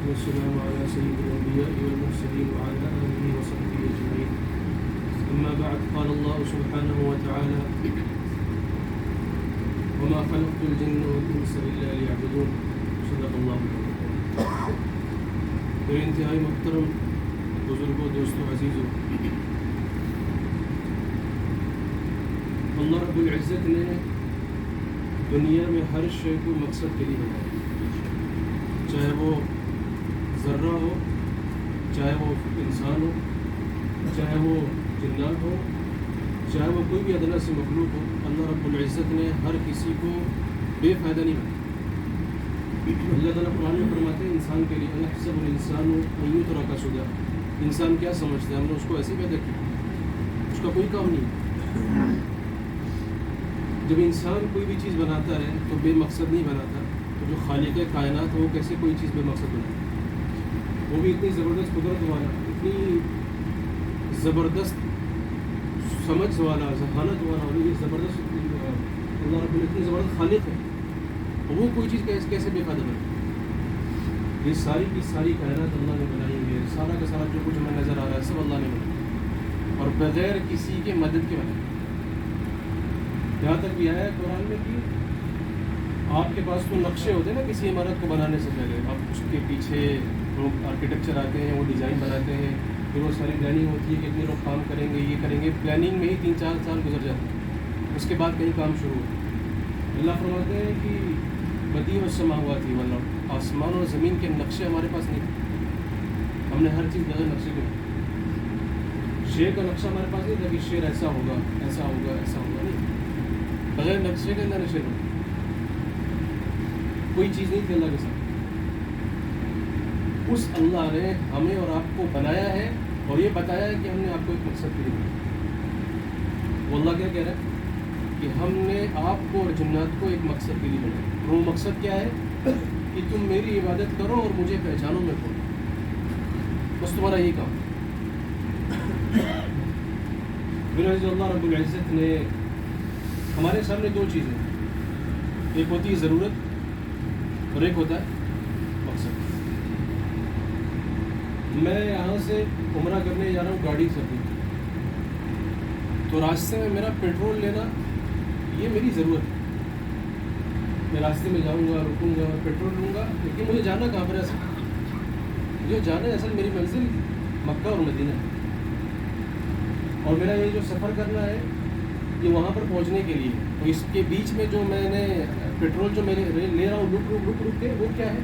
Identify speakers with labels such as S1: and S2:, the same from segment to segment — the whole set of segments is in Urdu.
S1: والسلام على سيد الأنبياء والمرسلين وعلى آله وصحبه أجمعين. أما بعد، قال الله سبحانه وتعالى: وما خلقت الجن والإنس إلا ليعبدون. صدق الله العظيم. میرے انتہائی محترم بزرگوں، دوستوں، عزیزوں، اللہ رب العزت نے دنیا میں ہر شے کو مقصد کے لیے بنایا، چاہے وہ ذرہ ہو، چاہے وہ انسان ہو، چاہے وہ جنات ہو، چاہے وہ کوئی بھی ادنا سے مخلوق ہو. اللہ رب العزت نے ہر کسی کو بے فائدہ نہیں بنایا. اللہ تعالیٰ قرآن میں فرماتے ہیں انسان کے لیے اَيَحْسَبُ الْإِنسَانُ أَن يُتْرَكَ سُدًى. انسان کیا سمجھتا ہے ہم نے اس کو ایسے پیدا کیا، اس کا کوئی کام نہیں. جب انسان کوئی بھی چیز بناتا ہے تو بے مقصد نہیں بناتا. تو جو خالق کائنات ہے وہ کیسے کوئی چیز بے مقصد بناتا ہے؟ وہ بھی اتنی زبردست قدرت والا، اتنی زبردست سمجھ والا، ذہانت والا، اور یہ زبردست اللہ رب اتنی زبردست خالق ہے، وہ کوئی چیز کیسے بے فائدہ بنے؟ یہ ساری کی ساری کائنات اللہ نے بنائی ہوئی ہے. سارا کا سارا جو کچھ ہمیں نظر آ رہا ہے سب اللہ نے بنایا، اور بغیر کسی کے مدد کے بنایا. یہاں تک بھی آیا ہے قرآن میں کہ آپ کے پاس تو نقشے ہوتے ہیں نا کسی عمارت کو بنانے سے پہلے، آپ اس کے پیچھے لوگ آرکیٹیکچر آتے ہیں، وہ ڈیزائن بناتے ہیں، پھر وہ ساری پلاننگ ہوتی ہے، کتنے لوگ کام کریں گے، یہ کریں گے. پلاننگ میں ہی 3-4 سال گزر جاتے ہیں، اس کے بعد کہیں کام شروع ہوتا ہے. اللہ فرماتے ہیں کہ بدیع السماوات والارض، آسمان اور زمین کے نقشے ہمارے پاس نہیں تھے. ہم نے ہر چیز بغیر نقشے کے. شیر کا نقشہ ہمارے پاس نہیں تھا کہ شیر ایسا ہوگا، ایسا ہوگا، ایسا ہوگا، نہیں. بغیر نقشے کے اندر شیر ہوگا. کوئی چیز نہیں تھی اللہ کے ساتھ. اس اللہ نے ہمیں اور آپ کو بنایا ہے اور یہ بتایا ہے کہ ہم نے آپ کو ایک مقصد کے لیے بنایا. وہ اللہ کیا کہہ رہا ہے کہ ہم نے آپ کو اور جنات کو ایک مقصد کے لیے بنایا. اور وہ مقصد کیا ہے کہ تم میری عبادت کرو اور مجھے پہچانو میں کون. بس تمہارا یہی کام. پھر اللہ رب العزت نے ہمارے سامنے 2 چیزیں، ایک ہوتی ہے ضرورت اور ایک ہوتا ہے مقصد. میں یہاں سے عمرہ کرنے جا رہا ہوں گاڑی سے اپنی، تو راستے میں میرا پیٹرول لینا یہ میری ضرورت ہے. میں راستے میں جاؤں گا، رکوں گا، پیٹرول لوں گا، لیکن مجھے جانا کہاں پر ہے اصل؟ مجھے جانا ہے اصل میری منزل مکہ اور مدینہ ہے، اور میرا یہ جو سفر کرنا ہے یہ وہاں پر پہنچنے کے لیے. اور اس کے بیچ میں جو میں نے پیٹرول جو میں لے رہا ہوں رک کے، وہ کیا ہے؟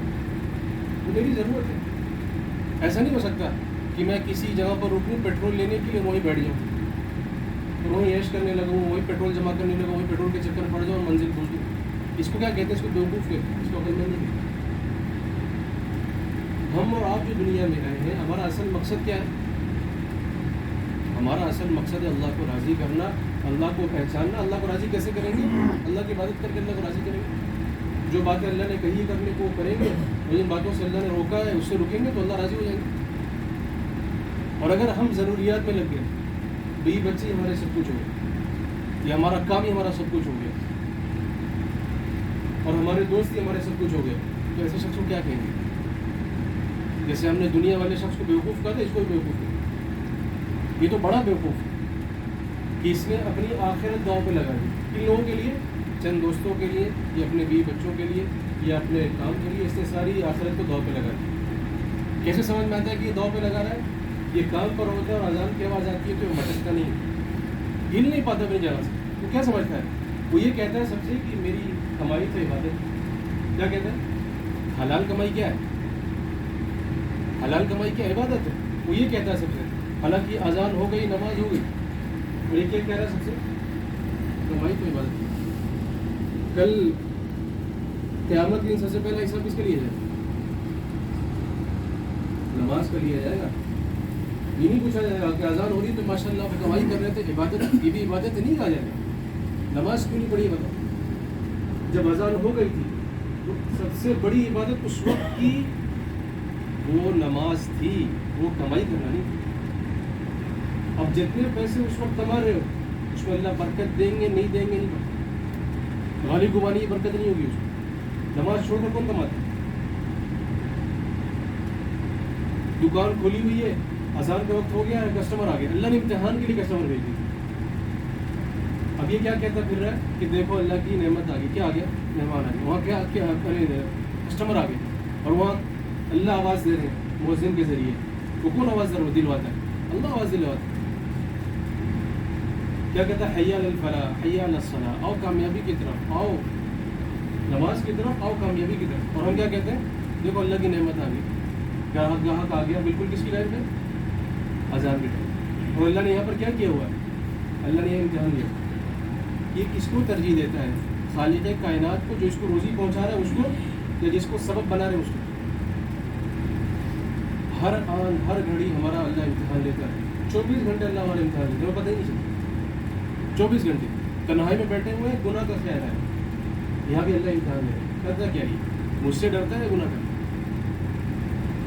S1: وہ میری ضرورت ہے. ایسا نہیں ہو سکتا کہ میں کسی جگہ پر رکوں پیٹرول لینے کے لیے، وہیں بیٹھ جاؤں اور وہیں عیش کرنے لگوں، وہیں پیٹرول جمع کرنے لگوں، وہیں پیٹرول کے چکر پڑ جاؤں اور منزل پہنچ جاؤں. اس کو کیا کہتے ہیں؟ اس کو بیوقوف کہتے ہیں، اس کو عقل مند نہیں کہتے. ہم اور آپ جو دنیا میں رہے ہیں، ہمارا اصل مقصد کیا ہے؟ ہمارا اصل مقصد ہے اللہ کو راضی کرنا، اللہ کو پہچاننا. اللہ کو راضی کیسے کریں گے؟ اللہ کی عبادت کر کے اللہ کو راضی کریں گے. جو باتیں اللہ نے کہی کرنے کو کریں گے، اور جن باتوں سے اللہ نے روکا ہے اس سے رکیں گے تو اللہ راضی ہو جائیں گے. اور اگر ہم ضروریات میں لگ گئے، بیوی بچے ہمارے سب کچھ ہو گئے، یا ہمارا کام ہی ہمارا سب کچھ ہو گیا، اور ہمارے دوست ہی ہمارے سب کچھ ہو گئے، تو ایسے شخص کو کیا کہیں گے؟ جیسے ہم نے دنیا والے شخص کو بیوقوف کہا تھا، اس کو بھی بیوقوف کہا. یہ تو بڑا بیوقوف ہے کہ اس نے اپنی آخرت داؤ پہ لگا دی. کن لوگوں کے لیے؟ چند دوستوں کے لیے، یا اپنے بیوی بچوں کے لیے، یا اپنے کام کے لیے. اس نے ساری آخرت کو داؤ پہ لگا دی. کیسے سمجھ میں آتا ہے کہ یہ داؤ پہ لگا رہا ہے؟ یہ کام پر ہوتا ہے اور اذان کی آواز آتی ہے تو یہ مٹکتا نہیں ہے، ہل نہیں پاتا اپنی جگہ سے. وہ کیا سمجھتا ہے؟ وہ یہ کہتا ہے سب سے کہ میری کمائی تو عبادت. کیا کہتا ہے؟ حلال کمائی کیا ہے؟ حلال کمائی کیا عبادت ہے. وہ یہ کہتا ہے سب سے. حالانکہ اذان ہو گئی، نماز ہو گئی، اور یہ کیا کہہ رہا ہے سب سے؟ کمائی تو عبادت ہے. کل قیامت کے دن سب سے پہلا حساب کس کے لیے جائے؟ نماز کا لیا جائے گا. یہ نہیں پوچھا جائے گا کہ اذان ہو رہی تو ماشاء اللہ آپ کمائی کر رہے تھے، عبادت یہ بھی عبادت نہیں کہا جائے گا. نماز کیوں نہیں پڑھی بتاؤ؟ جب اذان ہو گئی تھی تو سب سے بڑی عبادت اس وقت کی وہ نماز تھی، وہ کمائی کرنا نہیں تھی. اب جتنے پیسے اس وقت کما رہے ہو اس میں اللہ برکت دیں گے نہیں دیں گے نہیں پتا. غالی گمانی کی برکت نہیں ہوگی اس میں. نماز چھوڑ کر کون کماتا ہے؟ دکان کھولی ہوئی ہے، اذان کا وقت ہو گیا ہے، کسٹمر آ گیا، اللہ نے امتحان کے لیے کسٹمر بھیج دی. اب یہ کیا کہتا پھر رہا ہے کہ دیکھو اللہ کی نعمت آ گئی. کیا آ گیا؟ مہمان آ گیا. وہاں کیا کسٹمر آ گئے، اور وہاں اللہ آواز دے رہے ہیں مؤذن کے ذریعے. وہ کون آواز دلواتا ہے؟ اللہ آواز دلواتا ہے. کیا کہتا ہے؟ حی علی الفلاح، حی علی الصلاح، آؤ کامیابی کی طرف، آؤ نماز کی طرف، آؤ کامیابی کی طرف. اور ہم کیا کہتے ہیں؟ دیکھو اللہ کی نعمت آ گئی، گاہک آ گیا. بالکل کس کی ٹائم پہ؟ اذان کے ٹائم. اور اللہ نے یہاں پر کیا کیا ہوا ہے؟ اللہ نے یہ امتحان دیا. یہ کس کو ترجیح دیتا ہے؟ خالق کائنات کو جو اس کو روزی پہنچا رہا ہے اس کو، یا جس کو سبب بنا رہے ہیں اس کو؟ ہر آن ہر گھڑی ہمارا اللہ امتحان لیتا ہے. 24 گھنٹے اللہ ہمارا امتحان لیتا ہے، ہمیں پتہ ہی نہیں چلتا. 24 گھنٹے تنہائی میں بیٹھے ہوئے ہیں، گناہ کا خیال ہے. یہاں بھی اللہ امتحان لے رہا ہے. کرتا کیا یہ؟ مجھ سے ڈرتا ہے گناہ کرتا.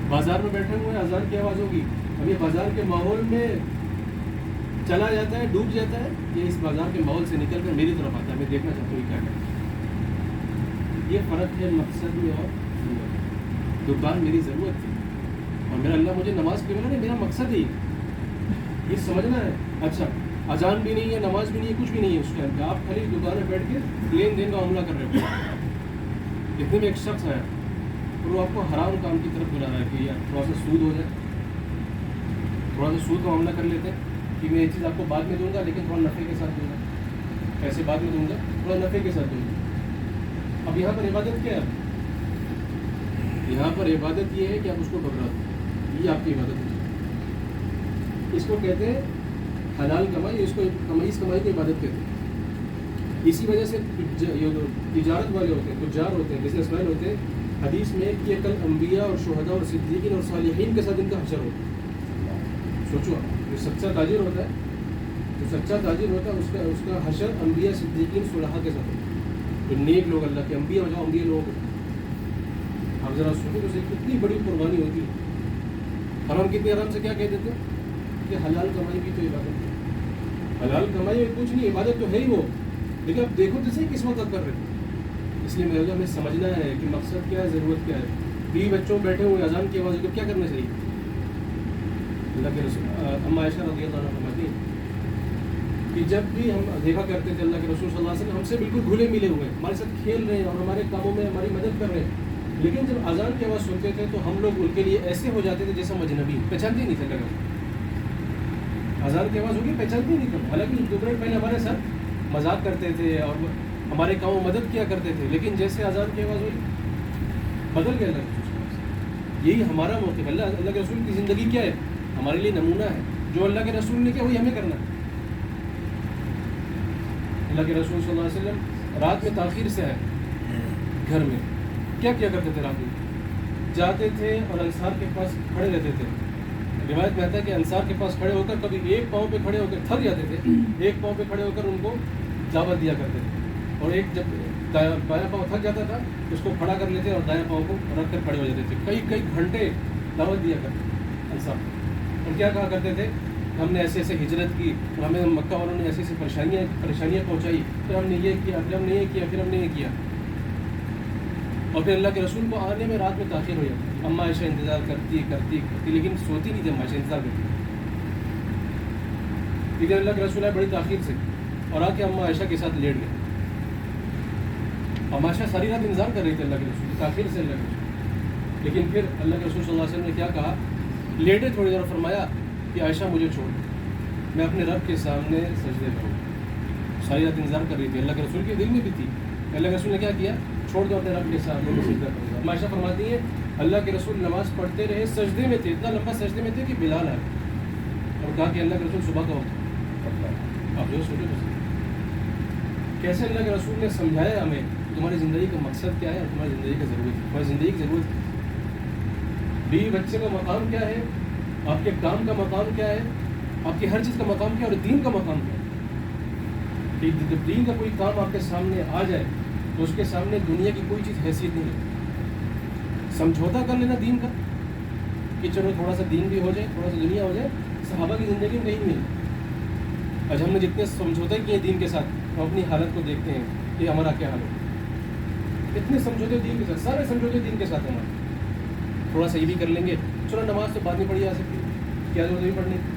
S1: بازار میں بیٹھے ہوئے ہیں، اذان کی آواز ہوگی، اب یہ بازار کے ماحول میں چلا جاتا ہے، ڈوب جاتا ہے، یہ اس بازار کے ماحول سے نکل کر میری طرف آتا ہے. میں دیکھنا چاہتا ہوں کیا کرتا ہے. یہ فرق ہے مقصد میں اور ضرورت میں. دکان میری ضرورت تھی اور میرا اللہ مجھے نماز کے بنا نہیں، میرا مقصد ہی یہ سمجھنا ہے. اچھا اذان بھی نہیں ہے، نماز بھی نہیں ہے، کچھ بھی نہیں ہے اس ٹائم پہ، آپ خالی دکان میں بیٹھ کے لین دین کا معاملہ کر رہے ہو. اتنے میں ایک شخص آیا اور وہ آپ کو حرام کام کی طرف بلا رہا ہے کہ یار تھوڑا سا سود ہو جائے، تھوڑا سا سود کا معاملہ کر لیتے ہیں کہ میں یہ چیز آپ کو بعد میں دوں گا لیکن تھوڑا نفع کے ساتھ دوں گا، پیسے بعد میں دوں گا، تھوڑا نفع کے ساتھ دوں گا. اب یہاں پر عبادت کیا ہے؟ یہاں پر عبادت یہ ہے کہ آپ اس کو پکڑا دو، یہ آپ کی عبادت ہے. اس کو کہتے ہیں حلال کمائی، اس کو اس کمائی کی عبادت کہتے ہیں. اسی وجہ سے تجارت والے ہوتے ہیں، تجار ہوتے ہیں، بزنس مین ہوتے ہیں. حدیث میں کہ کل انبیاء اور شہداء اور صدیقین اور صالحین کے ساتھ ان کا حشر ہوتا ہے. سوچو جو سچا تاجر ہوتا ہے، اس کا حشر انبیاء، صدیقین، صلحاء کے ساتھ ہوتا ہے. جو نیک لوگ اللہ کے انبیاء ہو جاؤ، انبیاء لوگ آپ ذرا سوچو تو کتنی بڑی قربانی ہوتی ہے. اور ہم کتنے آرام سے کیا کہہ دیتے ہیں کہ حلال کمائی کی تو عبادت ہے. حلال کمائی میں کچھ نہیں، عبادت تو ہے ہی وہ، لیکن اب دیکھو تو صحیح کس وقت آپ کر رہے ہیں. اس لیے میرے ہمیں سمجھنا ہے کہ مقصد کیا ہے، ضرورت کیا ہے. بیوی بچوں بیٹھے ہوئے اذان کی آواز کو کیا کرنا چاہیے؟ اللہ کے رسول اما عائشہ رضی اللہ عنہ فرماتی ہیں کہ جب بھی ہم دیکھا کرتے تھے اللہ کے رسول صلی اللہ علیہ وسلم ہم سے بالکل گھلے ملے ہوئے ہمارے ساتھ کھیل رہے ہیں اور ہمارے کاموں میں ہماری مدد کر رہے ہیں، لیکن جب اذان کی آواز سنتے تھے تو ہم لوگ ان کے لیے ایسے ہو جاتے تھے جیسے مجنبی، پہچانتے ہی نہیں تھے لگا اذان کی آواز ہوگی پہچانتے ہی نہیں تھے، حالانکہ 2 منٹ پہلے ہمارے ساتھ مذاق کرتے تھے اور ہمارے کاموں میں مدد کیا کرتے تھے، لیکن جیسے اذان کی آواز ہوئی بدل گیا اللہ کے رسول۔ یہی ہمارا موقف، اللہ کے رسول کی زندگی کیا ہے، ہمارے لیے نمونہ ہے، جو اللہ کے رسول نے کیا وہی ہمیں کرنا ہے۔ اللہ کے رسول صلی اللہ علیہ وسلم رات میں تاخیر سے آئے گھر میں، کیا کیا کرتے تھے؟ رات میں جاتے تھے اور انصار کے پاس کھڑے رہتے تھے۔ روایت میں آتا ہے کہ انصار کے پاس کھڑے ہو کر کبھی ایک پاؤں پہ کھڑے ہو کر تھک جاتے تھے، ایک پاؤں پہ کھڑے ہو کر ان کو دعوت دیا کرتے تھے، اور ایک جب بایاں پاؤں تھک جاتا تھا اس کو کھڑا کر لیتے اور دایاں پاؤں کو رکھ کر کھڑے ہو جاتے تھے، کئی گھنٹے دعوت دیا کرتے انصار۔ اور کیا کہا کرتے تھے؟ ہم نے ایسے ایسے ہجرت کی اور ہمیں مکہ والوں نے ایسی ایسی پریشانیاں پہنچائی، پھر ہم نے یہ کیا، پھر ہم نے یہ کیا، پھر ہم نے یہ کیا، اور پھر اللہ کے رسول کو آنے میں رات میں تاخیر ہو جاتی۔ اما عائشہ انتظار کرتی لیکن سوتی نہیں تھی، اما عائشہ انتظار کرتی۔ لیکن اللہ کے رسول آئے بڑی تاخیر سے اور آ کے اما عائشہ کے ساتھ لیٹ گئے۔ اما عائشہ ساری رات انتظار کر رہی تھی اللہ کے رسول، تاخیر سے اللہ کے رسول، لیکن پھر اللہ کے رسول صلی اللہ علیہ وسلم نے کیا کہا؟ لیٹے تھوڑی دیر، فرمایا کہ عائشہ مجھے چھوڑ، میں اپنے رب کے سامنے سجدے کروں۔ ساری رات انتظار کر رہی تھی، اللہ کے رسول کے دل میں بھی تھی۔ اللہ کے رسول نے کیا کیا؟ چھوڑ دو اپنے رب کے سامنے میں سجدہ کروں گا۔ عائشہ فرماتی ہے اللہ کے رسول نماز پڑھتے رہے، سجدے میں تھے، اتنا لمبا سجدے میں تھے کہ بلال آئے اور کہا کہ اللہ کے رسول صبح کا وقت پڑھتا ہے۔ آپ جو سوچو کیسے اللہ کے رسول نے سمجھایا ہمیں تمہاری زندگی کا مقصد کیا ہے اور تمہاری زندگی کا ضرورت، تمہاری زندگی کی ضرورت، بیوی بچے کا مقام کیا ہے، آپ کے کام کا مقام کیا ہے، آپ کی ہر چیز کا مقام کیا ہے، اور دین کا مقام کیا ہے۔ کہ جب دین کا کوئی کام آپ کے سامنے آ جائے تو اس کے سامنے دنیا کی کوئی چیز حیثیت نہیں ہے۔ سمجھوتا کر لینا دین کا کہ چلو تھوڑا سا دین بھی ہو جائے، تھوڑا سا دنیا ہو جائے، صحابہ کی زندگی میں نہیں ملی۔ آج ہم نے جتنے سمجھوتے کیے دین کے ساتھ، ہم اپنی حالت کو دیکھتے ہیں کہ ہمارا کیا حال ہو، اتنے سمجھوتے دین کے ساتھ، سارے سمجھوتے دین کے ساتھ ہمارے۔ تھوڑا سا یہ بھی کر لیں گے، چلو نماز تو بعد میں پڑھی جا سکتی ہے، کیا ضرورت نہیں پڑھنے کی۔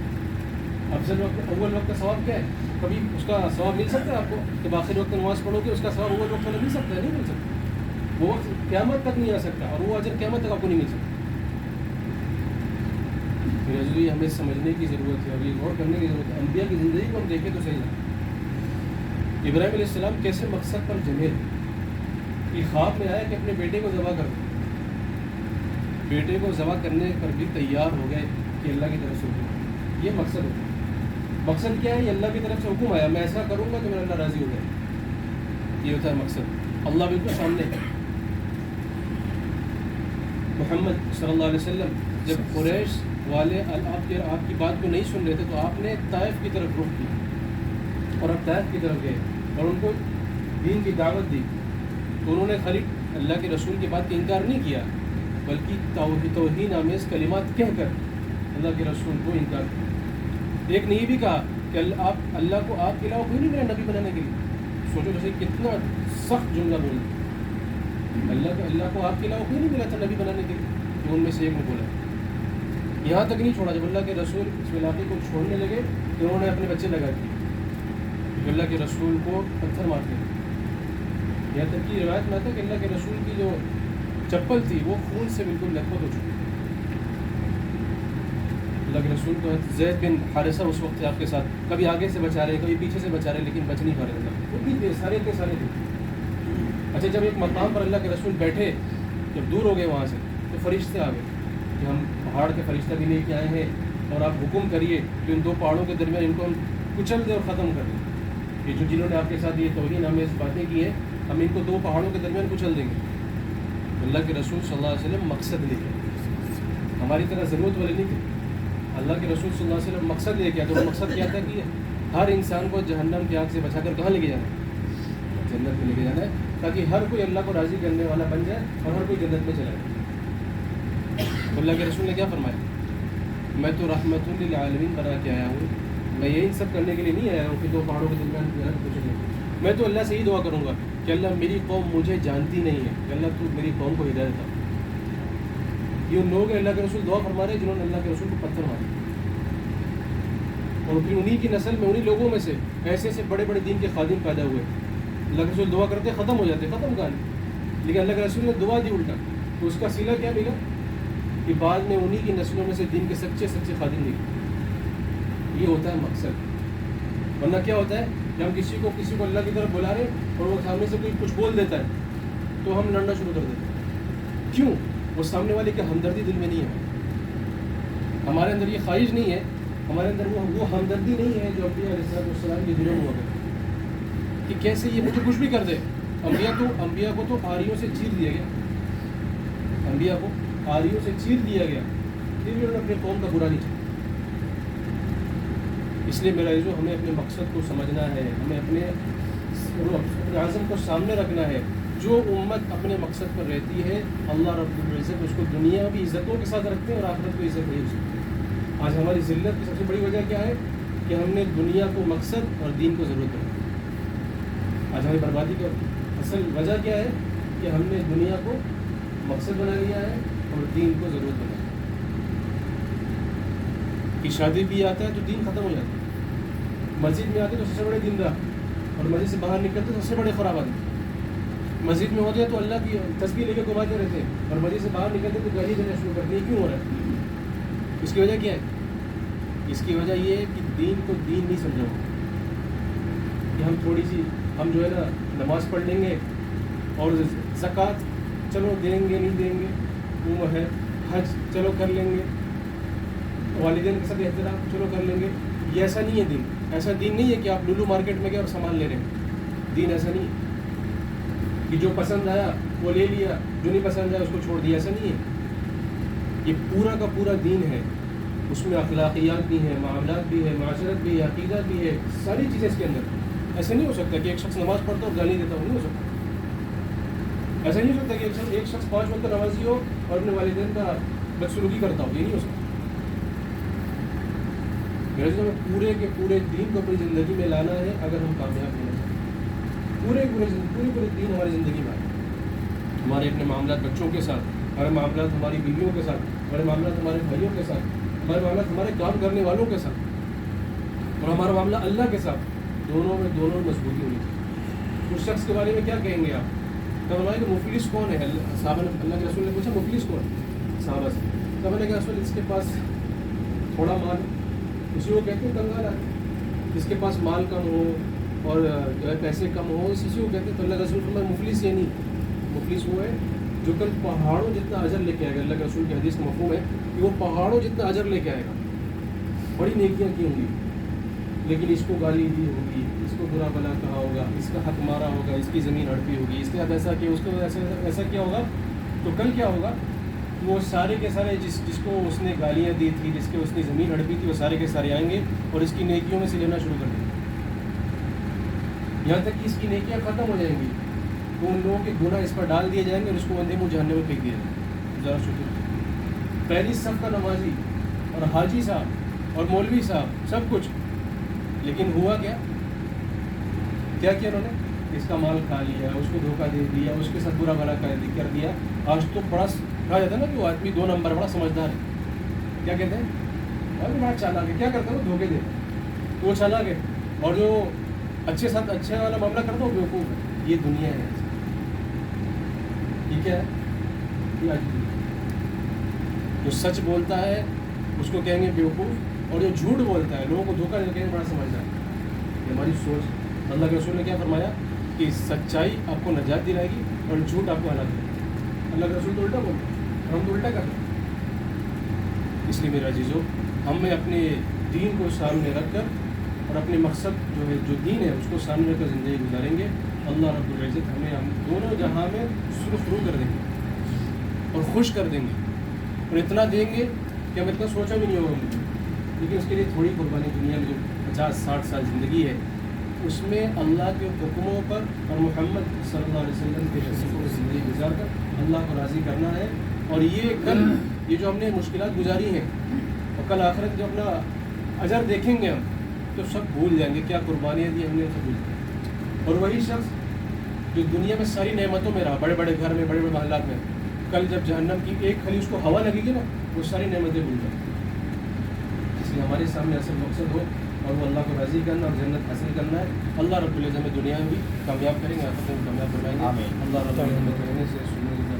S1: افضل وقت، اول وقت کا ثواب کیا ہے؟ کبھی اس کا ثواب مل سکتا ہے آپ کو؟ جب آخر وقت نماز پڑھو گے اس کا ثواب اول وقت میں مل سکتا ہے؟ نہیں مل سکتا، وہ قیامت تک نہیں آ سکتا، اور وہ اجر قیامت تک آپ کو نہیں مل سکتا۔ یہ ہمیں سمجھنے کی ضرورت ہے اور یہ غور کرنے کی ضرورت ہے۔ انبیاء کی زندگی کو ہم دیکھیں تو صحیح ہے۔ ابراہیم علیہ السلام کیسے مقصد پر جمے کہ خواب میں آیا کہ اپنے بیٹے کو ذبح کر دو، بیٹے کو ذبح کرنے پر بھی تیار ہو گئے کہ اللہ کی طرف سے حکم، یہ مقصد ہوتا ہے۔ مقصد کیا ہے؟ یہ اللہ کی طرف سے حکم آیا، میں ایسا کروں گا تو میرا اللہ راضی ہو جائے، یہ ہوتا ہے مقصد۔ اللہ بالکل سامنے ہے۔ محمد صلی اللہ علیہ وسلم جب قریش والے آپ کی بات کو نہیں سن رہے تھے تو آپ نے طائف کی طرف رخ کیا اور آپ طائف کی طرف گئے اور ان کو دین کی دعوت دی، تو انہوں نے خالی اللہ کے رسول کی بات کا انکار نہیں کیا بلکہ توہین آمیز کلمات کہہ کر اللہ کے رسول کو انکار کیا۔ ایک نے یہ بھی کہا کہ اللہ کو آپ کے علاوہ کوئی نہیں میرا نبی بنانے کے لیے۔ سوچو جیسے کتنا سخت جملہ بولا، اللہ کو آپ کے علاوہ کوئی نہیں ملا تھا نبی بنانے کے لیے، جو ان میں سے ایک نے بولا۔ یہاں تک نہیں چھوڑا، جب اللہ کے رسول اس علاقے کو چھوڑنے لگے تو انہوں نے اپنے بچے لگا دیے، اللہ کے رسول کو پتھر مارتے ہیں۔ یہاں تک کہ روایت میں آتا ہے کہ اللہ کے رسول کی جو چپل تھی وہ خون سے بالکل لکھپت ہو چکی۔ اللہ کے رسول کو زید بن حارثہ اس وقت آپ کے ساتھ کبھی آگے سے بچا رہے، کبھی پیچھے سے بچا رہے، لیکن بچ نہیں پا رہے تھے، اتنی تھے، سارے تھے۔ اچھا جب ایک مقام پر اللہ کے رسول بیٹھے، جب دور ہو گئے وہاں سے تو فرشتے آ گئے کہ ہم پہاڑ کے فرشتہ بھی لے کے آئے ہیں اور آپ حکم کریے کہ ان دو پہاڑوں کے درمیان ان کو ہم کچل دیں اور ختم کر دیں، کہ جنہوں نے آپ کے ساتھ یہ توہین آمیز باتیں کی ہیں ہم ان کو دو پہاڑوں کے درمیان کچل دیں گے۔ اللہ کے رسول صلی اللہ علیہ وسلم مقصد لے کے، ہماری طرح ضرورت والے نہیں تھے، اللہ کے رسول صلی اللہ علیہ وسلم مقصد لے کے آئے۔ تو مقصد کیا تھا کہ ہر انسان کو جہنم کی آگ سے بچا کر کہاں لے کے جانا ہے؟ جنت میں لے کے جانا ہے، تاکہ ہر کوئی اللہ کو راضی کرنے والا بن جائے اور ہر کوئی جنت میں چلا جائے۔ اللہ کے رسول نے کیا فرمایا؟ میں تو رحمت للعالمین بنا کے آیا ہوں، میں یہ ان سب کرنے کے لیے نہیں آیا ہوں کہ دو پہاڑوں کے درمیان کچھ نہیں۔ میں تو اللہ سے ہی دعا کروں گا کہ اللہ میری قوم مجھے جانتی نہیں ہے، کہ اللہ تو میری قوم کو ہدایت دے۔ یہ ان لوگوں کے اللہ کے رسول دعا فرما رہے ہیں جنہوں نے اللہ کے رسول کو پتھر مارے، اور پھر انہی کی نسل میں انہی لوگوں میں سے ایسے ایسے بڑے بڑے دین کے خادم پیدا ہوئے. اللہ کے رسول دعا کرتے ختم ہو جاتے, ختم کہانی. لیکن اللہ کے رسول نے دعا دی الٹا, تو اس کا صلہ کیا ملا کہ بعد میں انہی کی نسلوں میں سے دین کے سچے سچے خادم نکلے. یہ ہوتا ہے مقصد. ورنہ کیا ہوتا ہے کہ ہم کسی کو اللہ کی طرف بلا رہے اور وہ سامنے سے کوئی کچھ بول دیتا ہے تو ہم لڑنا شروع کر دیتے ہیں. کیوں؟ وہ سامنے والے کی ہمدردی دل میں نہیں ہے, ہمارے اندر یہ خواہش نہیں ہے, ہمارے اندر وہ ہمدردی نہیں ہے جو انبیاء علیہ السلام کے دلوں میں ہوا کرتی کہ کیسے یہ مجھے کچھ بھی کر دے. انبیاء کو تو آریوں سے چیر دیا گیا, انبیاء کو آریوں سے چیر دیا گیا, پھر بھی انہوں نے اپنے قوم کا برا نہیں چاہا. اس لیے میرا عزیزو, ہمیں اپنے مقصد کو سمجھنا ہے, ہمیں اپنے عزم کو سامنے رکھنا ہے. جو امت اپنے مقصد پر رہتی ہے اللہ رب العزت اس کو دنیا بھی عزتوں کے ساتھ رکھتے ہیں اور آخرت کو عزت نہیں ہو سکتی. آج ہماری ذلت کی سب سے بڑی وجہ کیا ہے کہ ہم نے دنیا کو مقصد اور دین کو ضرورت بنا. آج ہماری بربادی کا اصل وجہ کیا ہے کہ ہم نے دنیا کو مقصد بنا لیا ہے اور دین کو ضرورت بنا لیا. کہ شادی بھی آتا ہے تو دین ختم ہو جاتا ہے, مسجد میں آتے تو سب سے بڑے دیندار, اور مسجد سے باہر نکلتے تو سب سے بڑے خراب آدمی. مسجد میں ہوتے ہیں تو اللہ کی تسبیح لے کے گھماتے رہتے ہیں, اور مسجد سے باہر نکلتے تو گالی دینا شروع کرتے ہیں. کیوں ہو رہا ہے؟ اس کی وجہ کیا ہے؟ اس کی وجہ یہ ہے کہ دین کو دین نہیں سمجھا ہوا, کہ ہم تھوڑی سی ہم جو ہے نا نماز پڑھ لیں گے اور زکوٰۃ چلو دیں گے نہیں دیں گے وہ ہے, حج چلو کر لیں گے, والدین کے ساتھ احترام چلو کر لیں گے. یہ ایسا نہیں ہے دین. ایسا دین نہیں ہے کہ آپ لولو مارکیٹ میں گئے اور سامان لے رہے ہیں. دین ایسا نہیں ہے کہ جو پسند آیا وہ لے لیا, جو نہیں پسند آیا اس کو چھوڑ دیا. ایسا نہیں ہے. یہ پورا کا پورا دین ہے, اس میں اخلاقیات بھی ہیں, معاملات بھی ہے, معاشرت بھی ہے, عقیدہ بھی ہے, ساری چیزیں اس کے اندر. ایسا نہیں ہو سکتا کہ ایک شخص نماز پڑھتا اور گالی دیتا ہو, نہیں ہو سکتا. ایسا نہیں ہو سکتا کہ ایک شخص 5 وقت نمازی ہو اور اپنے والدین کا بدسلوکی کرتا ہو. یہ نہیں ہو سکتا. میرے جو پورے کے پورے دین کو اپنی زندگی میں لانا ہے اگر ہم کامیاب ہونا چاہتے ہیں. پورے دین ہماری زندگی میں آئے. ہمارے اپنے معاملات بچوں کے ساتھ, ہمارے معاملات ہماری بیویوں کے ساتھ, ہمارے معاملات ہمارے بھائیوں کے ساتھ, ہمارے معاملات ہمارے کام کرنے والوں کے ساتھ, اور ہمارا معاملہ اللہ کے ساتھ, دونوں میں مضبوطی ہونی چاہیے. اس شخص کے بارے میں کیا کہیں گے آپ؟ تب ہمارے کہ مفلس کون ہے؟ صحابہ نے, اللہ کے رسول نے پوچھا مفلس کون ہے صحابہ سے. تب نے کہا رسول اس کے پاس تھوڑا مال, کسی کو کہتے ہیں کنگال آدمی, جس کے پاس مال کم ہو اور جو ہے پیسے کم ہو, اسی کو کہتے ہیں. تو اللہ کے رسول فرمایا مفلس یہ نہیں, مفلس وہ ہے جو کل پہاڑوں جتنا اجر لے کے آئے گا. اللہ کے رسول کی حدیث کا مفہوم ہے کہ وہ پہاڑوں جتنا اجر لے کے آئے گا, بڑی نیکیاں کی ہوں گی, لیکن اس کو گالی دی ہوگی, اس کو برا بلا کہا ہوگا, اس کا حق مارا ہوگا, اس کی زمین ہڑپی ہوگی, اس کے ساتھ ایسا کیا, اس کو ایسا کیا ہوگا. تو کل کیا ہوگا؟ وہ سارے کے سارے جس کو اس نے گالیاں دی تھی, جس کے اس نے زمین ہڑپی تھی, وہ سارے کے سارے آئیں گے اور اس کی نیکیوں میں سے لینا شروع کر دیں گے, یہاں تک کہ اس کی نیکیاں ختم ہو جائیں گی. تو ان لوگوں کے گناہ اس پر ڈال دیے جائیں گے اور اس کو اندھے منہ جہنم میں پھینک دیا جائے گا. ذرا شکر, پہلی صف کا نمازی اور حاجی صاحب اور مولوی صاحب سب کچھ, لیکن ہوا کیا انہوں نے اس کا مال کھا لیا, اس کو دھوکہ دے دیا, اس کے ساتھ برا بھلا کر دیا. آج تو بڑا کہا جاتا ہے نا کہ وہ آدمی 2 نمبر بڑا سمجھدار ہے. کیا کہتے ہیں؟ اور بڑا چالاک ہے. کیا کرتا ہے وہ؟ دھوکے دے, وہ چالاک ہے. اور جو اچھے ساتھ اچھے والا معاملہ کرتا ہے وہ بیوقوف ہے. یہ دنیا ہے. یہ کیا ہے؟ یہ آج جو سچ بولتا ہے اس کو کہیں گے بیوقوف, اور جو جھوٹ بولتا ہے لوگوں کو دھوکہ دے کہیں گے بڑا سمجھدار ہے. یہ ہماری سوچ. اللہ کے رسول نے کیا فرمایا کہ سچائی آپ کو نجات دلائے گی اور جھوٹ آپ کو ہلاک دے گی. اللہ کے رسول تو الٹا بولتے ہیں, ہم تو الٹا کرتے ہیں. اس لیے میرا عزیزو, ہمیں اپنے دین کو سامنے رکھ کر اور اپنے مقصد جو دین ہے اس کو سامنے رکھ کر زندگی گزاریں گے. اللہ رب العزت ہم دونوں جہاں میں سرخرو کر دیں گے اور خوش کر دیں گے, اور اتنا دیں گے کہ ہم اتنا سوچا بھی نہیں ہوگا مجھے. لیکن اس کے لیے تھوڑی قربانی. دنیا میں جو 50-60 سال زندگی ہے اس میں اللہ کے حکموں پر اور محمد صلی اللہ علیہ وسلم کے حصوں کی زندگی گزار کر اللہ کو راضی کرنا ہے. اور یہ جو ہم نے مشکلات گزاری ہیں اور کل آخرت جو اپنا اجر دیکھیں گے ہم, تو سب بھول جائیں گے کیا قربانیاں دی ہم نے, سب بھول جائیں گے. اور وہی شخص جو دنیا میں ساری نعمتوں میں رہا, بڑے بڑے گھر میں, بڑے بڑے محلات میں, کل جب جہنم کی ایک خلی اس کو ہوا لگے گی نا, وہ ساری نعمتیں بھول جائیں. اس لیے ہمارے سامنے اصل مقصد ہو اور وہ اللہ کو راضی کرنا اور جنت حاصل کرنا ہے. اللہ رب العزت میں دنیا میں بھی کامیاب کریں گے, آخرت میں بھی کامیاب بنائیں گے.
S2: آمین.
S1: اللہ رب العزت میں کہنے سے سننے سے